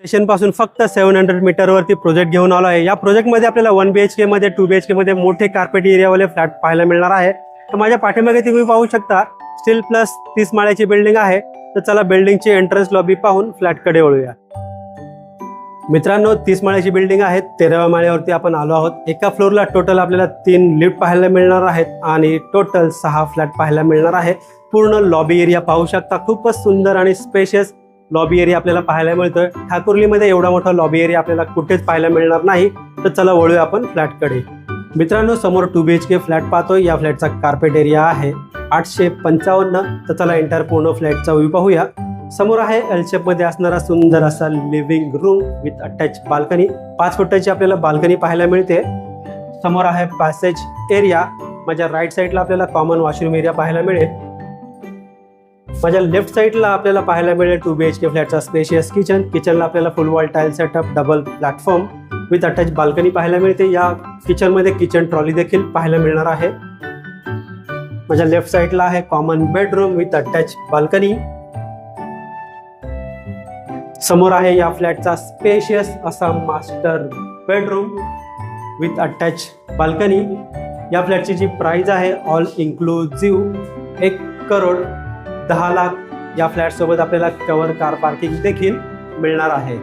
Station पासून फक्त 700 मीटरवरती project घेऊन आलो आहे। या प्रोजेक्टमध्ये आपल्याला 1 BHK मध्ये 2 BHK मध्ये मोठे कार्पेट एरियावाले फ्लॅट पाहायला मिळणार आहे। तर माझ्या पाठीमागे तुम्ही पाहू शकता स्टील प्लस 30 माळ्याची बिल्डिंग आहे। तर चला बिल्डिंगची एंट्रन्स लॉबी पाहून फ्लॅटकडे वळूया। मित्रांनो 30 माळ्याची बिल्डिंग आहे। 13व्या माळ्यावरती आपण आलो आहोत। एका फ्लोअरला टोटल आपल्याला 3 लिफ्ट पाहायला मिळणार आहेत आणि टोटल 6 फ्लॅट पाहायला मिळणार आहे। पूर्ण लॉबी एरिया पाहू शकता, खूपच सुंदर आणि स्पेशियस लॉबी एरिया आपल्याला पाहायला मिळतोय। ठाकुर्लीमध्ये एवढा मोठा लॉबी एरिया आपल्याला कुठेच पाहायला मिळणार नाही। तर चला वळूया आपण फ्लॅटकडे। मित्रांनो समोर 2 BHK फ्लॅट पाहतोय। या फ्लॅटचा कार्पेट एरिया आहे 855। तर चला एंटायर पूर्ण फ्लॅटचा व्ह्यू पाहूया। समोर आहे एल शेप मध्ये असणारा सुंदर असा living room with attach balcony. 5 फुटाची आपल्याला बाल्कनी पाहायला मिळते। समोर आहे पॅसेज एरिया। माझ्या राईट साईडला आपल्याला कॉमन वॉशरूम एरिया पाहायला मिळेल। माझ्या लेफ्ट साईडला आपल्याला पाहायला मिळेल 2 BHK फ्लॅटचा स्पेशियस किचन। किचनला आपल्याला फुल wall tile setup, double platform with attach balcony पाहायला मिळते। या किचनमध्ये किचन ट्रॉली देखील पाहायला मिळणार आहे। माझ्या लेफ्ट साईडला आहे common bedroom with attach balcony. समोर आहे या फ्लॅटचा स्पेशियस असा master bedroom with attach balcony. या फ्लॅटची जी प्राइस आहे ऑल इन्क्लुझिव्ह 1,10,00,000। या फ्लॅट सोबत आपल्याला कव्हर कार पार्किंग देखील मिळणार आहे।